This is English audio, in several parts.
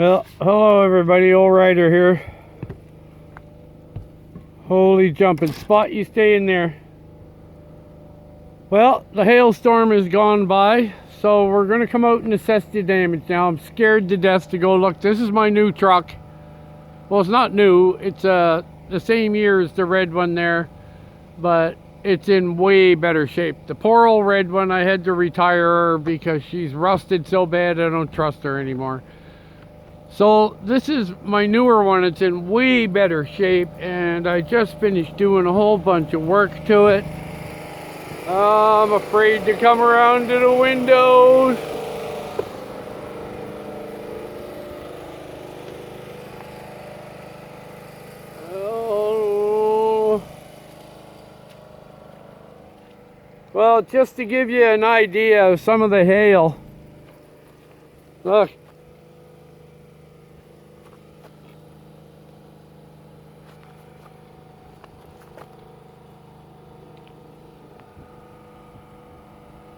Well, hello everybody, Old Rider here. Holy jumping spot, you stay in there. Well, the hailstorm has gone by, so we're going to come out and assess the damage now. I'm scared to death to go look. This is my new truck. Well, it's not new. It's the same year as the red one there, but it's in way better shape. The poor old red one, I had to retire her because she's rusted so bad I don't trust her anymore. So this is my newer one. It's in way better shape, and I just finished doing a whole bunch of work to it. I'm afraid to come around to the windows. Oh. Well, just to give you an idea of some of the hail. Look.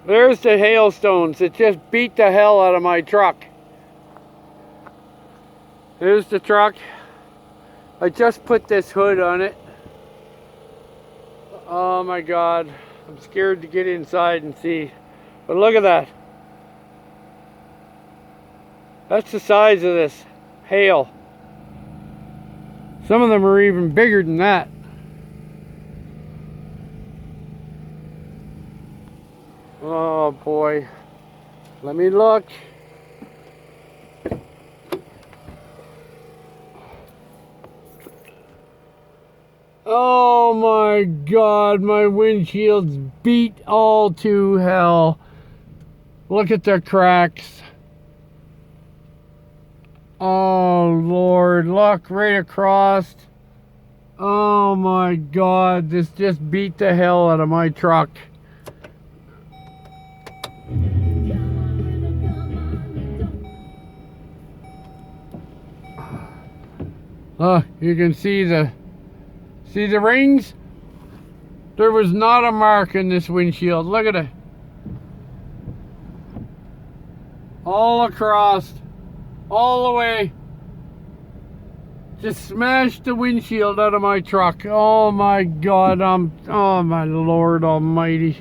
There's the hailstones that just beat the hell out of my truck. There's the truck. I just put this hood on it. Oh my God. I'm scared to get inside and see. But look at that. That's the size of this hail. Some of them are even bigger than that. Oh boy, let me look. Oh my God, my windshield's beat all to hell. Look at the cracks. Oh Lord, look right across. Oh my God, this just beat the hell out of my truck. Oh, you can see the rings? There was not a mark in this windshield. Look at it. All across, all the way. Just smashed the windshield out of my truck. Oh my God, oh my Lord almighty.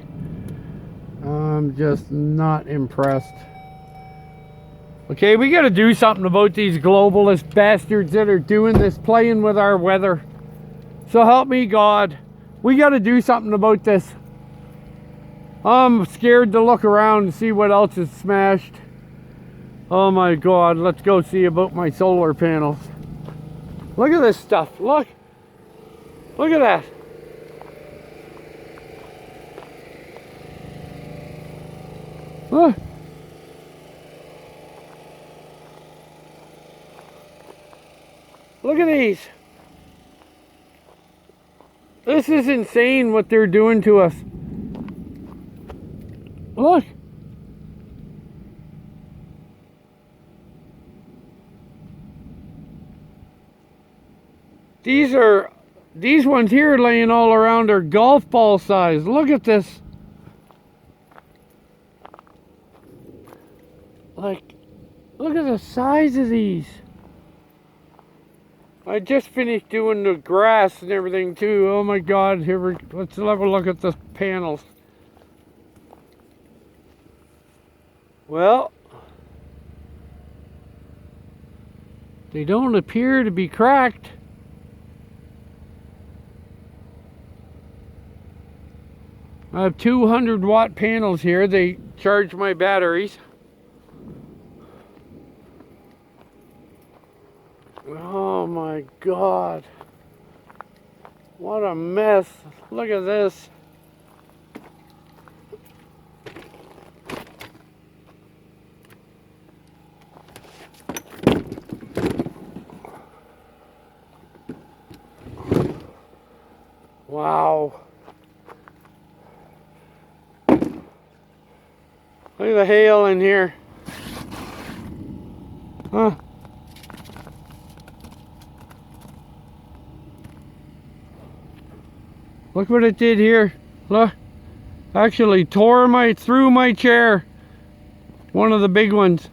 I'm just not impressed. Okay, we got to do something about these globalist bastards that are doing this, playing with our weather. So help me God. We got to do something about this. I'm scared to look around and see what else is smashed. Oh my God, let's go see about my solar panels. Look at this stuff, look. Look at that. Look. Look at these. This is insane what they're doing to us. Look. These ones here laying all around are golf ball size. Look at this. Like, look at the size of these. I just finished doing the grass and everything too. Oh my God, let's have a look at the panels. Well, they don't appear to be cracked. I have 200 watt panels here. They charge my batteries. Oh my God. What a mess. Look at this. Wow. Look at the hail in here. Huh. Look what it did here. Look. Actually tore through my chair. One of the big ones.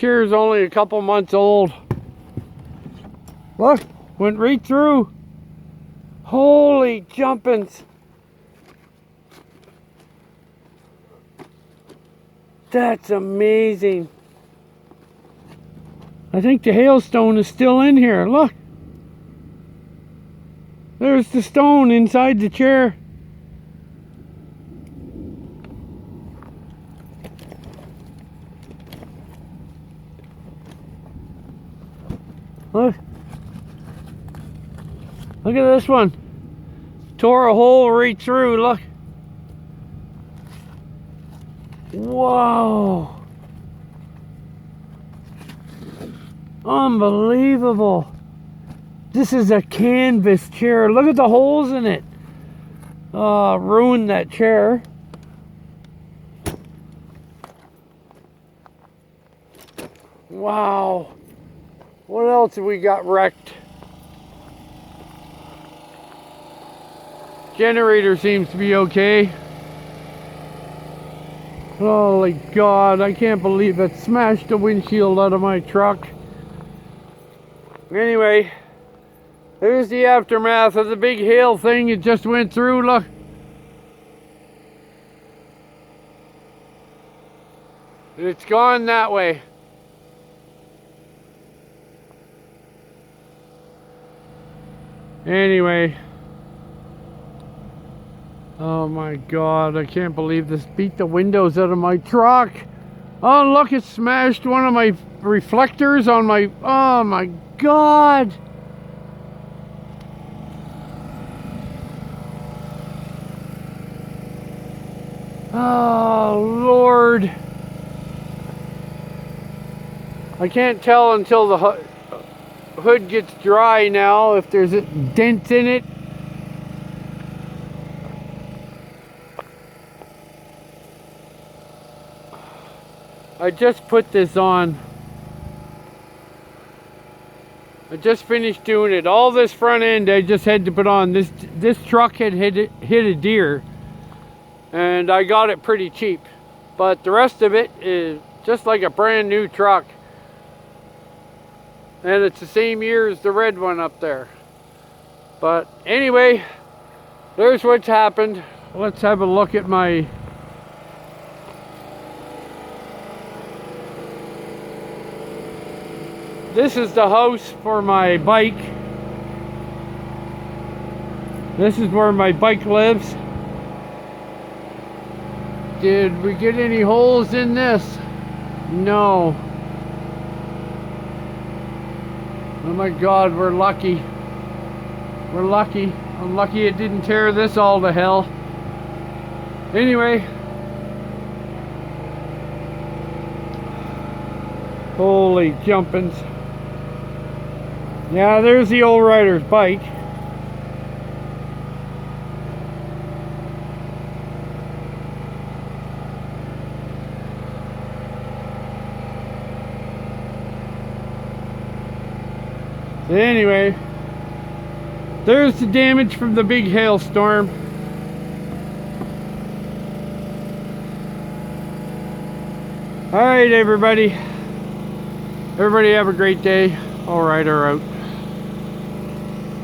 chair is only a couple months old. Look, went right through. Holy jumpins. That's amazing. I think the hailstone is still in here. Look. There's the stone inside the chair. Look. Look at this one. Tore a hole right through. Look. Whoa. Unbelievable. This is a canvas chair. Look at the holes in it. Ruined that chair. Wow. What else have we got wrecked? Generator seems to be okay. Holy God, I can't believe it. Smashed the windshield out of my truck. Anyway, there's the aftermath of the big hail thing it just went through. Look. It's gone that way. Anyway. Oh my God, I can't believe this beat the windows out of my truck. Oh look, it smashed one of my reflectors on my, oh my God. Oh Lord. I can't tell until the hood gets dry now if there's dents in it. I just put this on. I just finished doing it. All this front end I just had to put on. This truck had hit a deer, and I got it pretty cheap. But the rest of it is just like a brand new truck. And it's the same year as the red one up there. But anyway, there's what's happened. Let's have a look at my this is the house for my bike. This is where my bike lives. Did we get any holes in this? No. Oh my God, we're lucky. We're lucky. I'm lucky it didn't tear this all to hell. Anyway. Holy jumpins. Yeah, there's the old rider's bike. So anyway, there's the damage from the big hailstorm. All right, everybody. Everybody have a great day. All right, are out.